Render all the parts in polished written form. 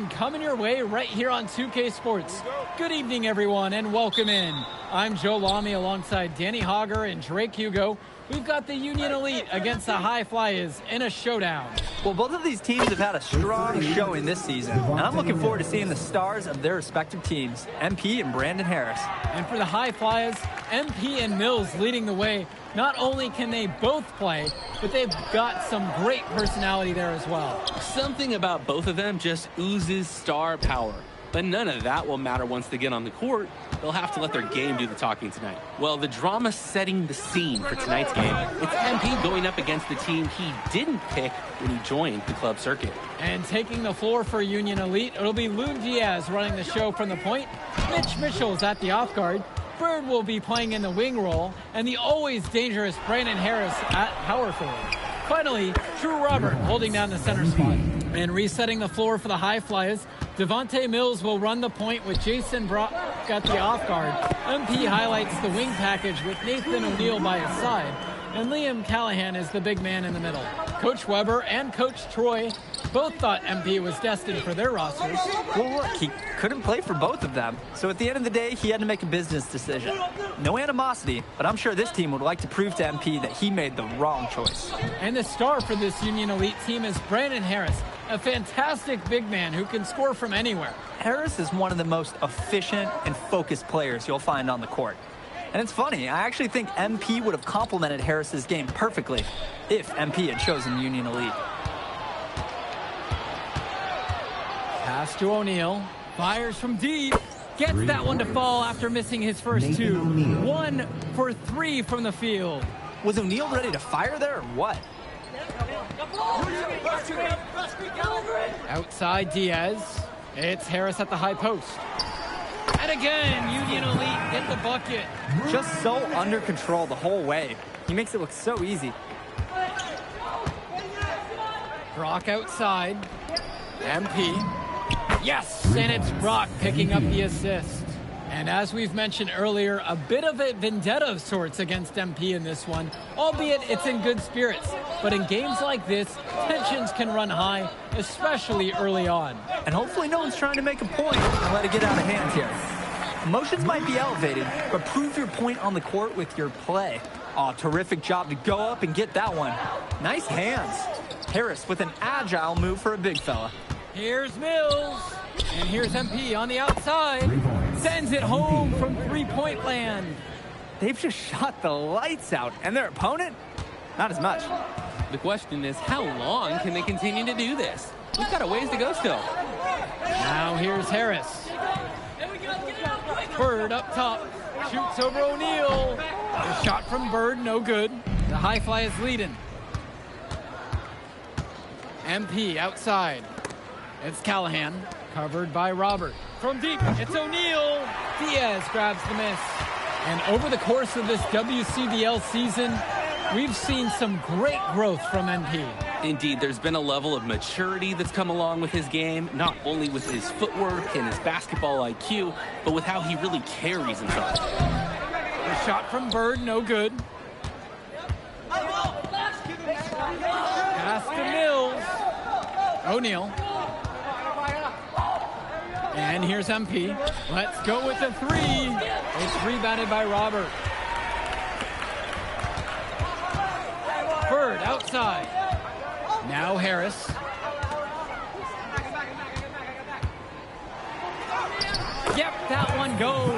action coming your way right here on 2K Sports. Good evening, everyone, and welcome in. I'm Joe Lamy alongside Danny Hogger and Drake Hugo. We've got the Union Elite against the High Flyers in a showdown. Well, both of these teams have had a strong showing this season, and I'm looking forward to seeing the stars of their respective teams, MP and Brandon Harris. And for the High Flyers, MP and Mills leading the way. Not only can they both play, but they've got some great personality there as well. Something about both of them just oozes star power. But none of that will matter once they get on the court. They'll have to let their game do the talking tonight. Well, the drama setting the scene for tonight's game. It's MP going up against the team he didn't pick when he joined the club circuit. And taking the floor for Union Elite, it'll be Loon Diaz running the show from the point. Mitch Mitchell's at the off guard. Bird will be playing in the wing role, and the always dangerous Brandon Harris at power forward. Finally, Drew Robert holding down the center spot. And resetting the floor for the High Flyers, Devontae Mills will run the point with Jason Brock at the off guard. MP highlights the wing package with Nathan O'Neill by his side, and Liam Callahan is the big man in the middle. Coach Weber and Coach Troy both thought MP was destined for their rosters. Well, look, he couldn't play for both of them, so at the end of the day, he had to make a business decision. No animosity, but I'm sure this team would like to prove to MP that he made the wrong choice. And the star for this Union Elite team is Brandon Harris, a fantastic big man who can score from anywhere. Harris is one of the most efficient and focused players you'll find on the court. And it's funny, I actually think MP would have complemented Harris's game perfectly if MP had chosen Union Elite. Pass to O'Neill, fires from deep, gets that one to fall after missing his first two. 1 for 3 from the field. Was O'Neill ready to fire there or what? Outside Diaz, it's Harris at the high post. And again, Union Elite get the bucket. Just so under control the whole way. He makes it look so easy. Brock outside. MP. Yes, and it's Brock picking up the assist. And as we've mentioned earlier, a bit of a vendetta of sorts against MP in this one, albeit it's in good spirits. But in games like this, tensions can run high, especially early on. And hopefully no one's trying to make a point and let it get out of hand here. Emotions might be elevated, but prove your point on the court with your play. Oh, terrific job to go up and get that one. Nice hands. Harris with an agile move for a big fella. Here's Mills, and here's MP on the outside. Sends it home from three-point land. They've just shot the lights out, and their opponent, not as much. The question is, how long can they continue to do this? We've got a ways to go still. Now here's Harris. Bird up top, shoots over O'Neill. The shot from Bird, no good. The High Flyers leading. MP outside. It's Callahan, covered by Robert. From deep, it's O'Neill. Diaz grabs the miss. And over the course of this WCBL season, we've seen some great growth from MP. Indeed, there's been a level of maturity that's come along with his game, not only with his footwork and his basketball IQ, but with how he really carries himself. The shot from Bird, no good. Pass to Mills. O'Neill. And here's MP. Let's go with the three. It's rebounded by Robert. Bird outside. Now Harris. Yep, that one goes.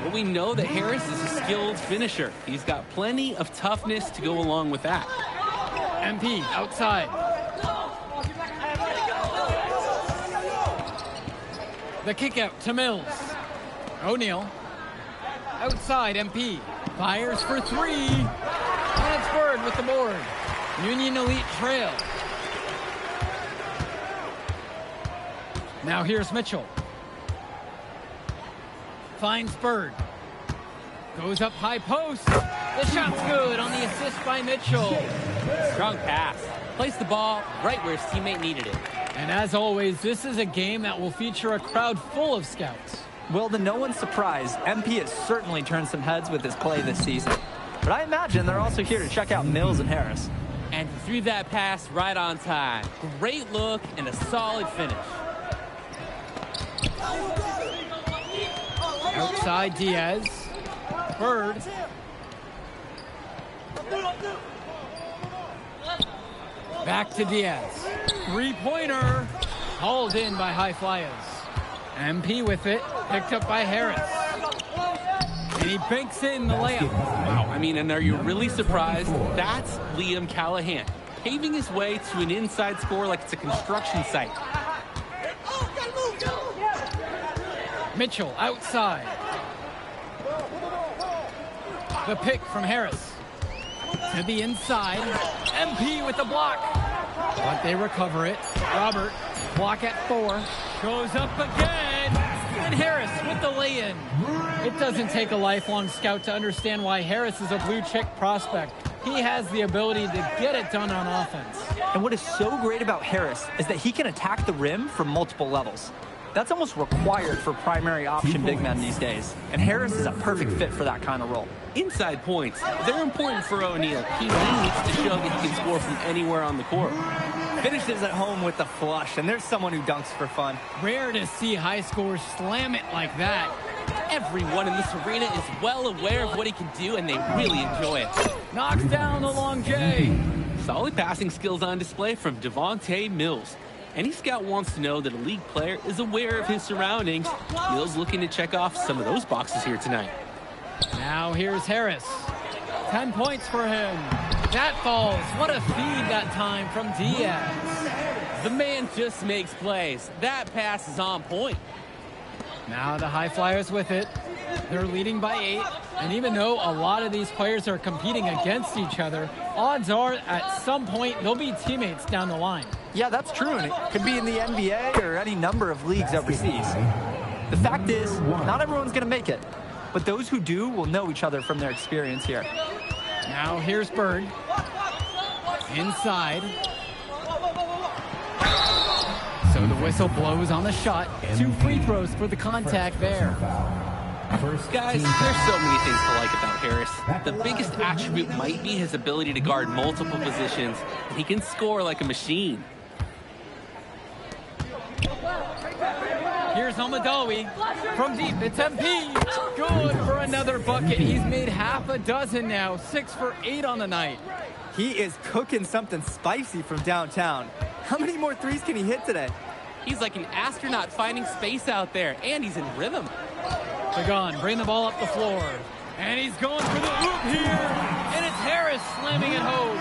Well, we know that Harris is a skilled finisher. He's got plenty of toughness to go along with that. MP outside. The kick out to Mills. O'Neill. Outside, MP. Fires for three. And it's Bird with the board. Union Elite trail. Now here's Mitchell. Finds Bird. Goes up high post. The shot's good on the assist by Mitchell. Strong pass. Placed the ball right where his teammate needed it. And as always, this is a game that will feature a crowd full of scouts. Well, to no one's surprise, MP has certainly turned some heads with his play this season. But I imagine they're also here to check out Mills and Harris. And he threw that pass right on time. Great look and a solid finish. Outside Diaz. Bird. Back to Diaz. Three-pointer. Hauled in by High Flyers. MP with it. Picked up by Harris. And he banks in the layup. Wow, I mean, and are you really surprised? That's Liam Callahan, paving his way to an inside score like it's a construction site. Mitchell outside. The pick from Harris. To the inside. MP with the block. But they recover it. Robert, block at 4. Goes up again. And Harris with the lay-in. It doesn't take a lifelong scout to understand why Harris is a blue-chip prospect. He has the ability to get it done on offense. And what is so great about Harris is that he can attack the rim from multiple levels. That's almost required for primary option big men these days. And Harris is a perfect fit for that kind of role. Inside points, they're important for O'Neal. He needs to show that he can score from anywhere on the court. Finishes at home with the flush, and there's someone who dunks for fun. Rare to see high scorers slam it like that. Everyone in this arena is well aware of what he can do, and they really enjoy it. Knocks down the long J. Solid passing skills on display from Devontae Mills. Any scout wants to know that a league player is aware of his surroundings. Mills looking to check off some of those boxes here tonight. Now here's Harris. 10 points for him. That falls. What a feed that time from Diaz. The man just makes plays. That pass is on point. Now the High Flyers with it. They're leading by 8. And even though a lot of these players are competing against each other, odds are at some point they'll be teammates down the line. Yeah, that's true, and it could be in the NBA or any number of leagues overseas. The fact is, not everyone's going to make it, but those who do will know each other from their experience here. Now here's Bird. Inside. So the whistle blows on the shot. 2 free throws for the contact there. Guys, there's so many things to like about Harris. The biggest attribute might be his ability to guard multiple positions. He can score like a machine. Here's Almadawi from deep. It's MP. Good for another bucket. He's made half a dozen now. 6 for 8 on the night. He is cooking something spicy from downtown. How many more threes can he hit today? He's like an astronaut finding space out there, and he's in rhythm. Pagan, bring the ball up the floor. And he's going for the oop here. And it's Harris slamming it home.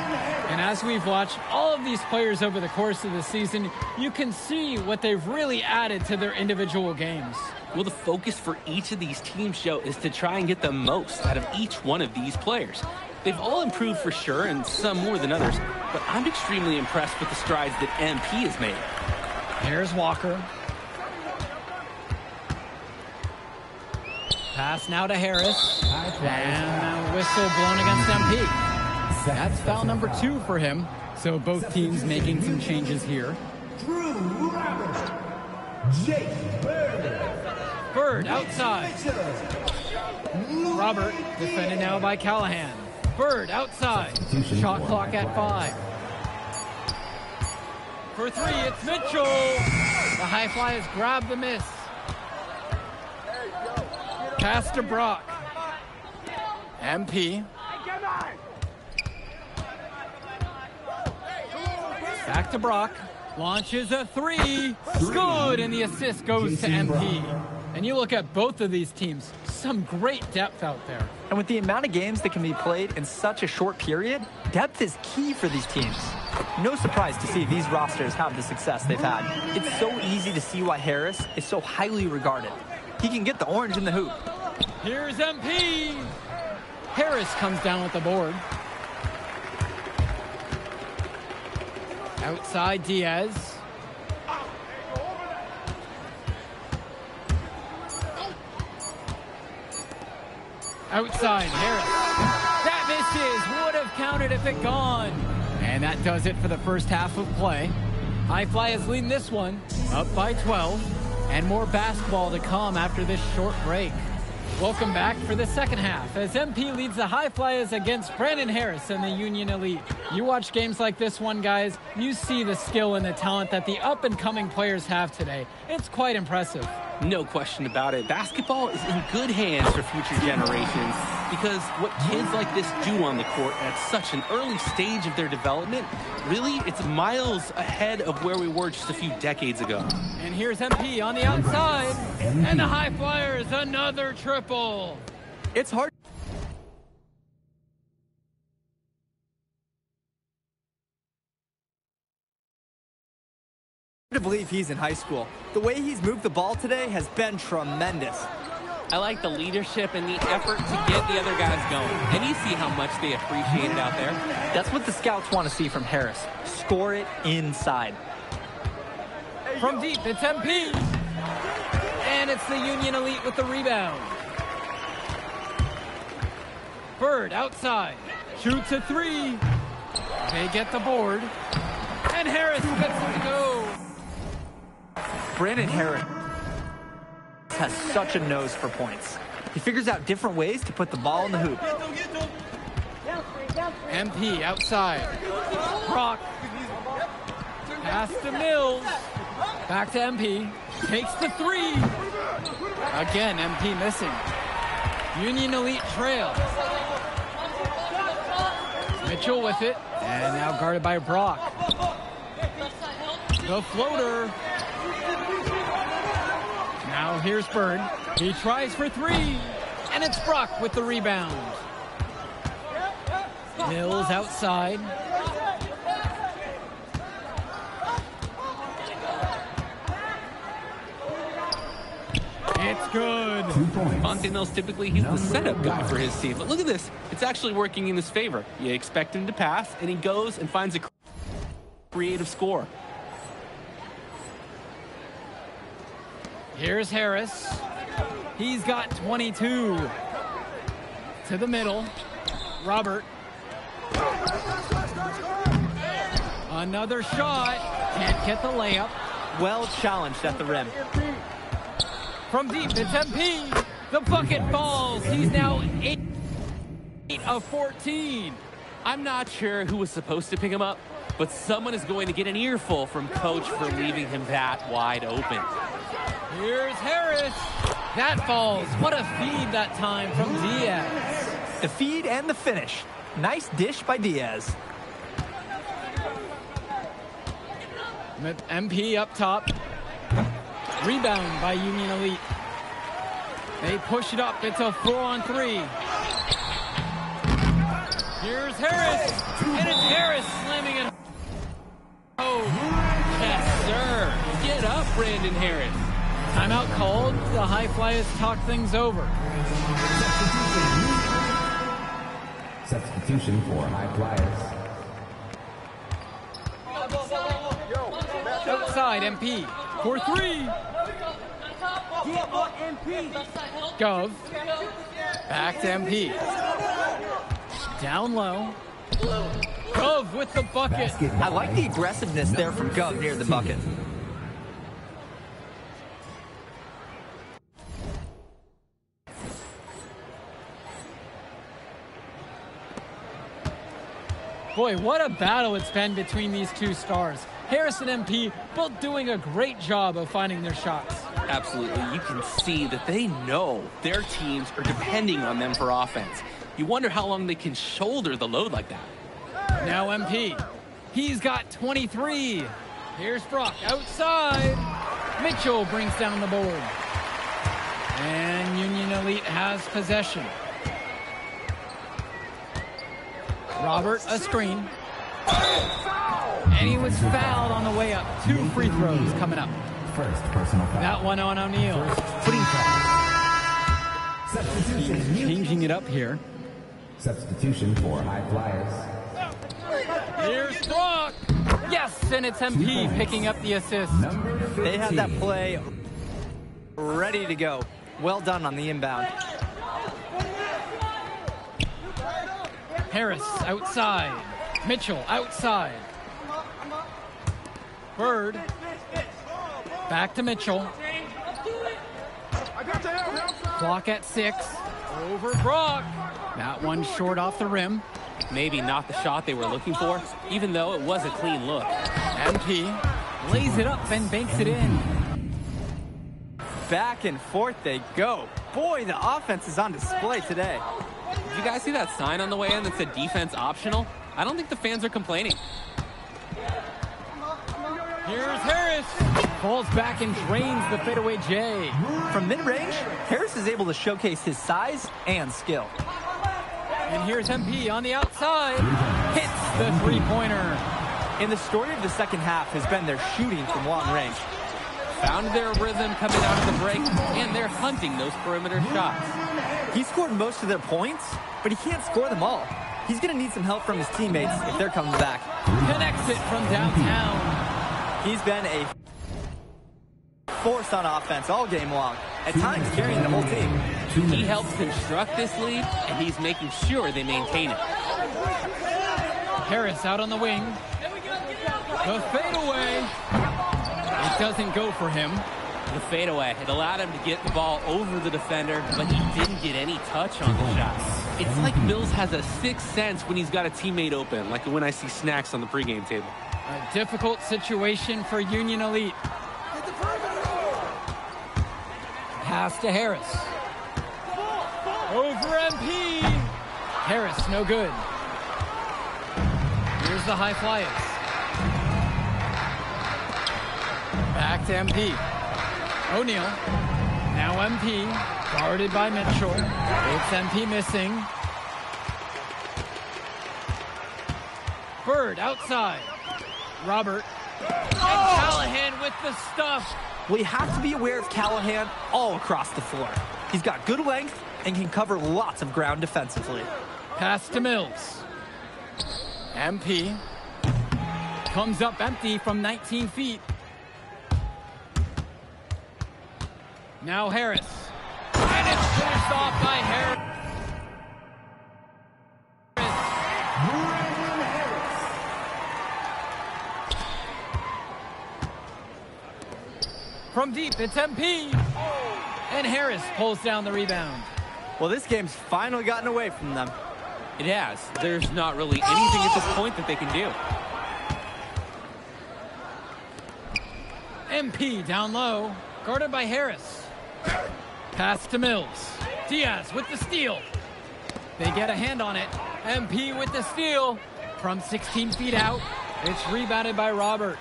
And as we've watched all of these players over the course of the season, you can see what they've really added to their individual games. Well, the focus for each of these teams show is to try and get the most out of each one of these players. They've all improved for sure, and some more than others. But I'm extremely impressed with the strides that MP has made. Here's Walker. Pass now to Harris. And a whistle blown against MP. That's foul number 2 for him. So both teams making some changes here. Bird outside. Robert defended now by Callahan. Bird outside. Shot clock at 5. For 3, it's Mitchell. The High Flyers grab the miss. Pass to Brock. MP. Back to Brock. Launches a 3. Good, and the assist goes to MP. And you look at both of these teams, some great depth out there. And with the amount of games that can be played in such a short period, depth is key for these teams. No surprise to see these rosters have the success they've had. It's so easy to see why Harris is so highly regarded. He can get the orange in the hoop. Here's MP. Harris comes down with the board. Outside Diaz. Outside Harris. That misses. Would have counted if it gone. And that does it for the first half of play. High Flyers leading this one up by 12. And more basketball to come after this short break. Welcome back for the second half as MP leads the High Flyers against Brandon Harris and the Union Elite. You watch games like this one, guys, you see the skill and the talent that the up-and-coming players have today. It's quite impressive. No question about it. Basketball is in good hands for future generations because what kids like this do on the court at such an early stage of their development, really, it's miles ahead of where we were just a few decades ago. And here's MP on the outside. And the High Flyers, another triple. It's hard to believe he's in high school. The way he's moved the ball today has been tremendous. I like the leadership and the effort to get the other guys going. And you see how much they appreciate it out there. That's what the scouts want to see from Harris. Score it inside. From deep, it's MP. And it's the Union Elite with the rebound. Bird outside. Shoots a three. They get the board. And Harris gets it to go. Brandon Harris has such a nose for points. He figures out different ways to put the ball in the hoop. MP outside. Brock. Pass to Mills. Back to MP. Takes the three. Again, MP missing. Union Elite trails. Mitchell with it. And now guarded by Brock. The floater. Now here's Bird. He tries for three. And it's Brock with the rebound. Mills outside. It's good. Fontenot's typically he's the setup guy for his team. But look at this. It's actually working in his favor. You expect him to pass, and he goes and finds a creative score. Here's Harris. He's got 22. To the middle. Robert. Another shot. Can't get the layup. Well challenged at the rim. From deep, it's MP. The bucket falls. He's now 8 of 14. I'm not sure who was supposed to pick him up, but someone is going to get an earful from coach for leaving him that wide open. Here's Harris. That falls. What a feed that time from Diaz. The feed and the finish. Nice dish by Diaz. MP up top. Rebound by Union Elite. They push it up. It's a 4-on-3. Here's Harris. And it's Harris slamming it. Oh, Yes, sir. Get up, Brandon Harris. timeout called. The High Flyers talk things over. Substitution for High Flyers. Outside, MP. For three. Gov. Back to MP. Down low. Gov with the bucket. I like the aggressiveness there from Gov near the bucket. Boy, what a battle it's been between these two stars. Harris and MP both doing a great job of finding their shots. Absolutely. You can see that they know their teams are depending on them for offense. You wonder how long they can shoulder the load like that. Now MP. He's got 23. Here's Brock outside. Mitchell brings down the board. And Union Elite has possession. Robert, a screen. And he was fouled on the way up. 2 free throws coming up. First personal foul. That one on O'Neal. Substitution. Changing it up here. Substitution for High Flyers. Here's Brock. Yes, and it's MP picking up the assist. Number 15. They had that play ready to go. Well done on the inbound. Harris outside. Mitchell outside. Bird. Back to Mitchell. Clock at 6. Over Brock. That one short off the rim. Maybe not the shot they were looking for, even though it was a clean look. MP lays it up and banks it in. back and forth they go. Boy, the offense is on display today. Did you guys see that sign on the way in that said defense optional? I don't think the fans are complaining. Here's Harris. Falls back and drains the fadeaway J. From mid-range, Harris is able to showcase his size and skill. And here's MP on the outside. Hits the three-pointer. And the story of the second half has been their shooting from long range. Found their rhythm coming out of the break, and they're hunting those perimeter shots. He scored most of their points, but he can't score them all. He's going to need some help from his teammates if they're coming back. Connects it from downtown. He's been a force on offense all game long, at times carrying the whole team. He helps construct this lead, and he's making sure they maintain it. Harris out on the wing. The fadeaway. It doesn't go for him. The fadeaway, it allowed him to get the ball over the defender, but he didn't get any touch on the shot. It's like Mills has a sixth sense when he's got a teammate open, like when I see snacks on the pregame table. A difficult situation for Union Elite. Pass to Harris. Over MP. Harris, no good. Here's the high flyers. Back to MP. O'Neal. Now MP. Guarded by Mitchell. It's MP missing. Bird outside. Robert. And Callahan with the stuff. We have to be aware of Callahan all across the floor. He's got good length and can cover lots of ground defensively. Pass to Mills. MP. Comes up empty from 19 feet. Now Harris. And it's finished off by Harris. From deep, it's MP. And Harris pulls down the rebound. Well, this game's finally gotten away from them. It has. There's not really anything at this point that they can do. MP down low, guarded by Harris. Pass to Mills. Diaz with the steal. They get a hand on it. MP with the steal. From 16 feet out, it's rebounded by Robert.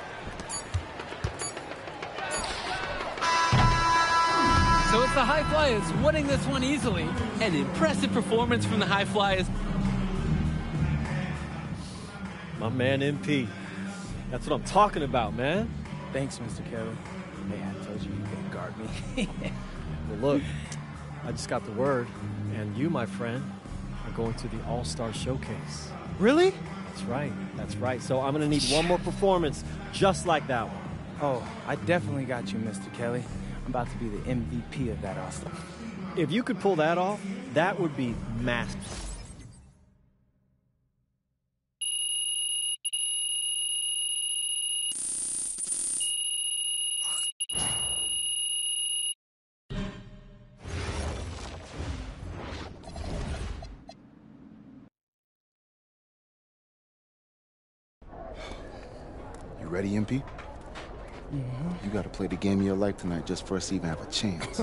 So it's the High Flyers winning this one easily. An impressive performance from the High Flyers. My man MP. That's what I'm talking about, man. Thanks, Mr. Kelly. Hey, I told you you couldn't guard me. Well, look, I just got the word, and you, my friend, are going to the All-Star Showcase. Really? That's right. That's right. So I'm going to need one more performance just like that one. Oh, I definitely got you, Mr. Kelly. I'm about to be the MVP of that All-Star. If you could pull that off, that would be massive. You ready, MP? You gotta play the game of your life tonight just for us to even have a chance.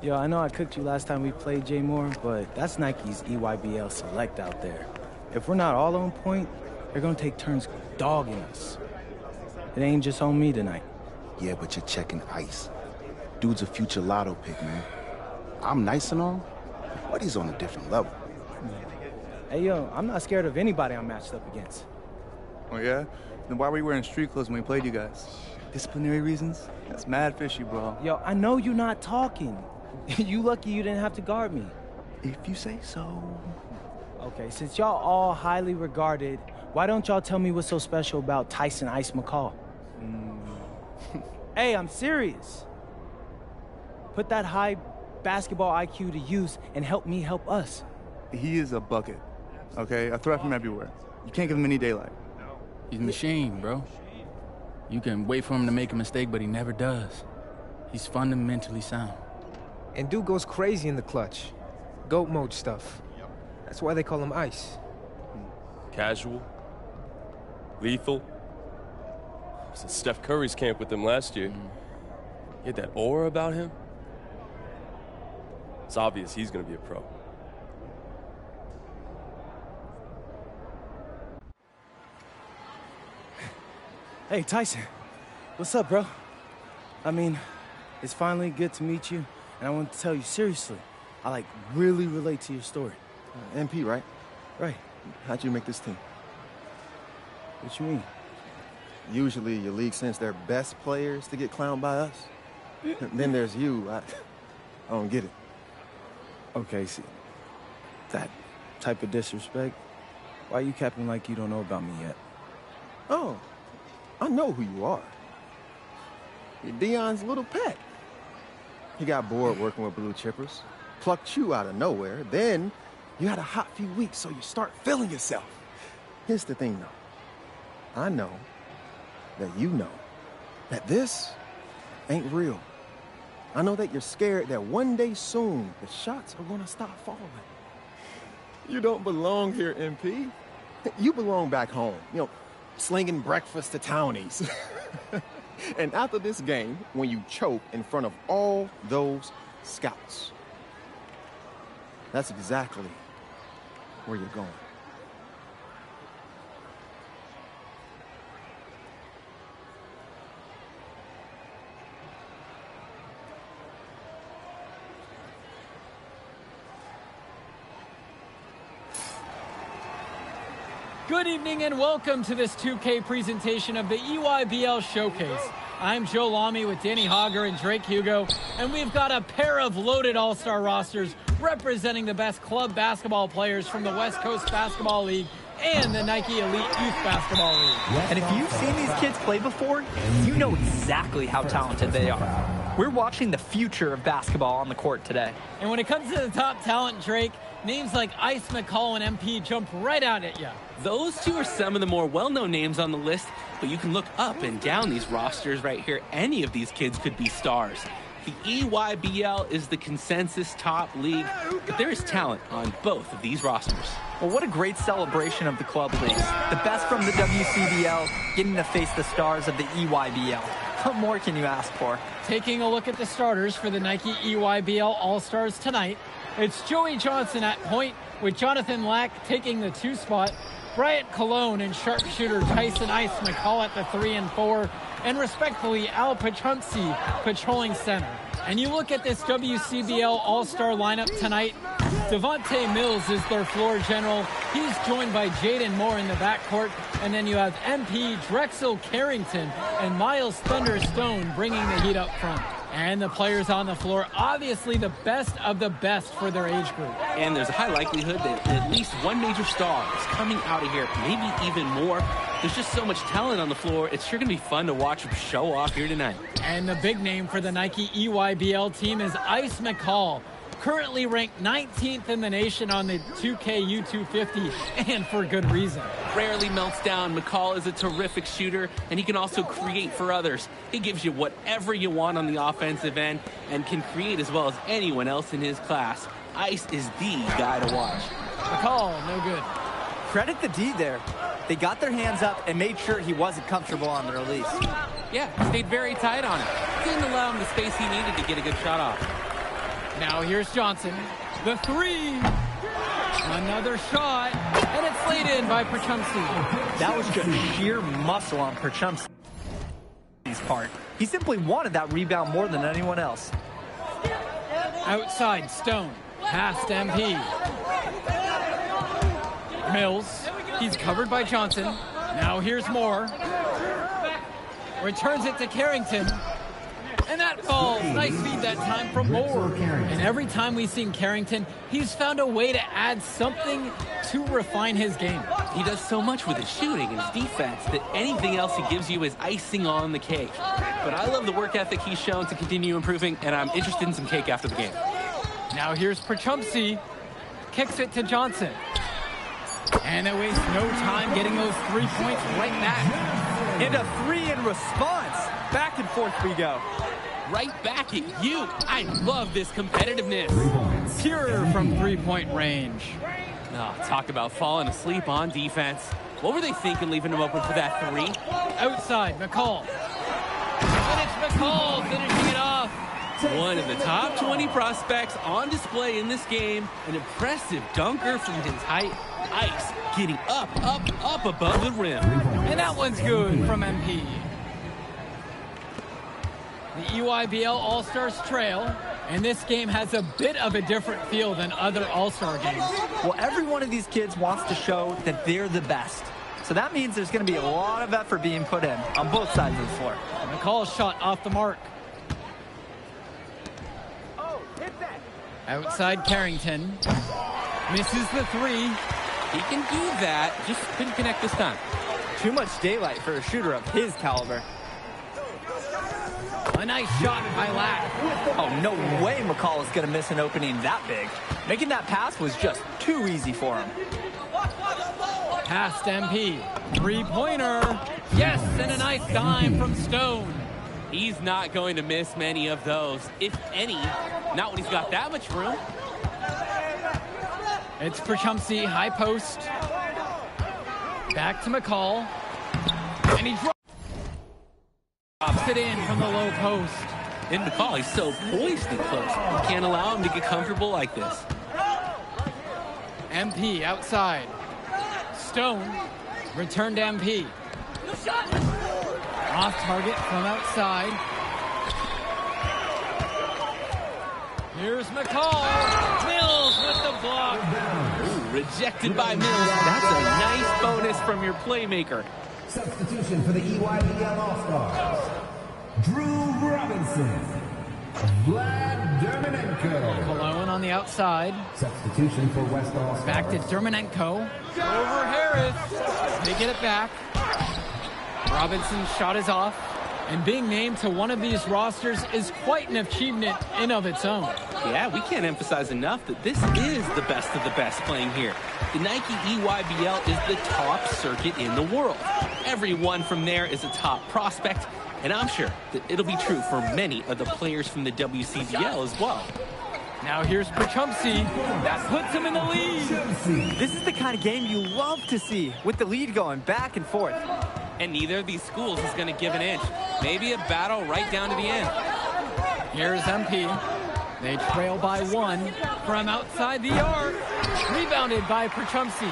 Yo, I know I cooked you last time we played J Moore, but that's Nike's EYBL Select out there. If we're not all on point, they're gonna take turns dogging us. It ain't just on me tonight. Yeah, but you're checking ice. Dude's a future lotto pick, man. I'm nice and all, but he's on a different level. Hey, yo, I'm not scared of anybody I'm matched up against. Oh, yeah? Then why were you wearing street clothes when we played you guys? Disciplinary reasons? That's mad fishy, bro. Yo, I know you're not talking. You lucky you didn't have to guard me. If you say so. Okay, since y'all all highly regarded, why don't y'all tell me what's so special about Tyson Ice McCall? Hey, I'm serious. Put that high basketball IQ to use and help me help us. He is a bucket, okay? A threat from everywhere. You can't give him any daylight. He's a machine, bro. You can wait for him to make a mistake, but he never does. He's fundamentally sound. And dude goes crazy in the clutch. GOAT mode stuff. That's why they call him Ice. Casual. Lethal. I was at Steph Curry's camp with them last year. He had that aura about him. It's obvious he's going to be a pro. Hey, Tyson. What's up, bro? I mean, it's finally good to meet you, and I want to tell you seriously, I, really relate to your story. MP, right? Right. How'd you make this team? What you mean? Usually your league sends their best players to get clowned by us. Then there's you. I don't get it. Okay, see, that type of disrespect, why are you capping like you don't know about me yet? Oh, I know who you are. You're Dion's little pet. He got bored working with blue chippers, plucked you out of nowhere, then you had a hot few weeks, so you start feeling yourself. Here's the thing, though. I know that you know that this ain't real. I know that you're scared that one day soon the shots are gonna stop falling. You don't belong here, MP. You belong back home, slinging breakfast to townies. And after this game, when you choke in front of all those scouts, that's exactly where you're going. Good evening and welcome to this 2K presentation of the EYBL Showcase. I'm Joe Lamy with Danny Hogger and Drake Hugo, and we've got a pair of loaded all-star rosters representing the best club basketball players from the West Coast Basketball League and the Nike Elite Youth Basketball League. And if you've seen these kids play before, you know exactly how talented they are. We're watching the future of basketball on the court today. And when it comes to the top talent, Drake, names like Ice McCall and MP jump right out at you. Those two are some of the more well-known names on the list, but you can look up and down these rosters right here. Any of these kids could be stars. The EYBL is the consensus top league, but there is talent on both of these rosters. Well, what a great celebration of the club leagues. The best from the WCBL getting to face the stars of the EYBL. What more can you ask for? Taking a look at the starters for the Nike EYBL All-Stars tonight, it's Joey Johnson at point with Jonathan Lack taking the 2 spot, Bryant Cologne and sharpshooter Tyson Ice McCall at the 3 and 4, and respectfully Al Pachumsi patrolling center. And you look at this WCBL All-Star lineup tonight, Devontae Mills is their floor general. He's joined by Jaden Moore in the backcourt. And then you have MP, Drexel Carrington, and Miles Thunderstone bringing the heat up front. And the players on the floor, obviously the best of the best for their age group. And there's a high likelihood that at least one major star is coming out of here, maybe even more. There's just so much talent on the floor. It's sure going to be fun to watch them show off here tonight. And the big name for the Nike EYBL team is Ice McCall, currently ranked 19th in the nation on the 2K U250, and for good reason. Rarely melts down. McCall is a terrific shooter, and he can also create for others. He gives you whatever you want on the offensive end and can create as well as anyone else in his class. Ice is the guy to watch. McCall, no good. Credit the D there. They got their hands up and made sure he wasn't comfortable on the release. Yeah, stayed very tight on him. Didn't allow him the space he needed to get a good shot off. Now here's Johnson. The 3. Another shot, and it's laid in by Pachumsi. That was just sheer muscle on Pachumsi's part. He simply wanted that rebound more than anyone else. Outside, Stone. Past MP. Mills. He's covered by Johnson. Now here's Moore. Returns it to Carrington. And that falls. Nice feed that time from Moore. And every time we've seen Carrington, he's found a way to add something to refine his game. He does so much with his shooting and his defense that anything else he gives you is icing on the cake. But I love the work ethic he's shown to continue improving, and I'm interested in some cake after the game. Now here's Pachumsi. Kicks it to Johnson. And it wastes no time getting those 3 points right back. And a 3 in response. Back and forth we go. Right back at you. I love this competitiveness. Pure from three-point range. Oh, talk about falling asleep on defense. What were they thinking leaving him open for that 3? Outside, McCall. And it's McCall finishing it off. One of the top 20 prospects on display in this game. An impressive dunker from his height. Ice getting up above the rim. And that one's good from MP. The EYBL All-Stars trail, and this game has a bit of a different feel than other All-Star games. Well, every one of these kids wants to show that they're the best. So that means there's going to be a lot of effort being put in on both sides of the floor. McCall's shot off the mark. Outside Carrington. Misses the three. He can do that, just couldn't connect this time. Too much daylight for a shooter of his caliber. A nice shot by Lack. Oh, no way McCall is going to miss an opening that big. Making that pass was just too easy for him. Past MP. Three-pointer. Yes, and a nice dime from Stone. He's not going to miss many of those, if any. Not when he's got that much room. It's for Chumsey, high post. Back to McCall. And he drops it in from the low post. And McCall, he's so poised and close. You can't allow him to get comfortable like this. MP outside. Stone. Return to MP. Off target from outside. Here's McCall. Mills with the block. Ooh, rejected by Mills. That's a nice bonus from your playmaker. Substitution for the EYBL All-Stars. Drew Robinson. Vlad Dermanenko. Cologne on the outside. Substitution for West All-Stars. Back to Dermanenko. Over Harris. They get it back. Robinson's shot is off. And being named to one of these rosters is quite an achievement in of its own. Yeah, we can't emphasize enough that this is the best of the best playing here. The Nike EYBL is the top circuit in the world. Everyone from there is a top prospect, and I'm sure that it'll be true for many of the players from the WCBL as well. Now here's Chumsey. That puts him in the lead. This is the kind of game you love to see, with the lead going back and forth. And neither of these schools is going to give an inch. Maybe a battle right down to the end. Here's MP. They trail by one from outside the arc. Rebounded by Chumsey.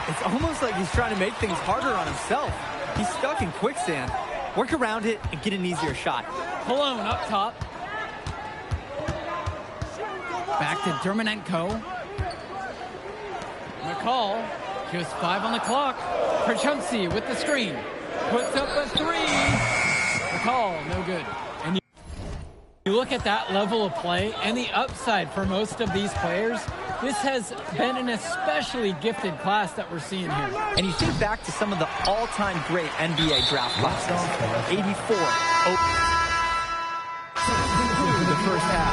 It's almost like he's trying to make things harder on himself. He's stuck in quicksand. Work around it and get an easier shot. Cologne up top. Back to Dermanenko. McCall, just 5 on the clock. Chumsey with the screen. Puts up a three. McCall, no good. And you look at that level of play and the upside for most of these players. This has been an especially gifted class that we're seeing here. And you think back to some of the all-time great NBA draft classes. 84. The first half.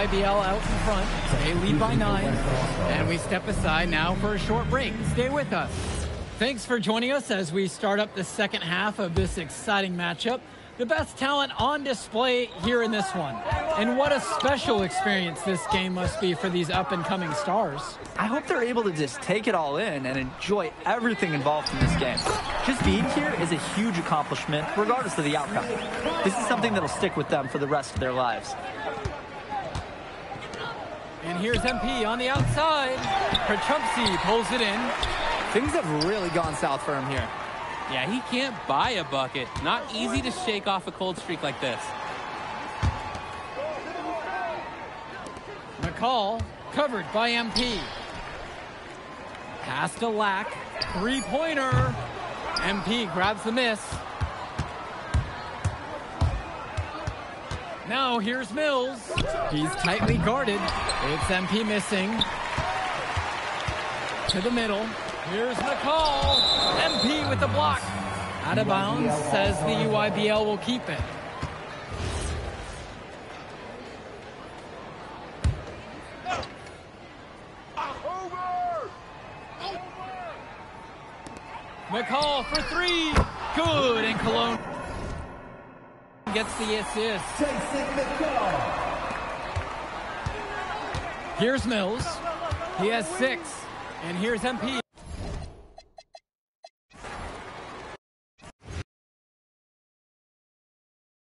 EYBL out in front. They lead by 9. And we step aside now for a short break. Stay with us. Thanks for joining us as we start up the second half of this exciting matchup. The best talent on display here in this one. And what a special experience this game must be for these up-and-coming stars. I hope they're able to just take it all in and enjoy everything involved in this game. Just being here is a huge accomplishment, regardless of the outcome. This is something that'll stick with them for the rest of their lives. And here's MP on the outside. Chumsey pulls it in. Things have really gone south for him here. Yeah, he can't buy a bucket. Not easy to shake off a cold streak like this. McCall covered by MP. Pass to Lack. Three-pointer. MP grabs the miss. Now here's Mills. He's tightly guarded. It's MP missing. To the middle. Here's McCall. MP with the block. Out of bounds, says the EYBL will keep it. McCall for three. Good, and Cologne gets the assist. Here's Mills. He has 6. And here's MP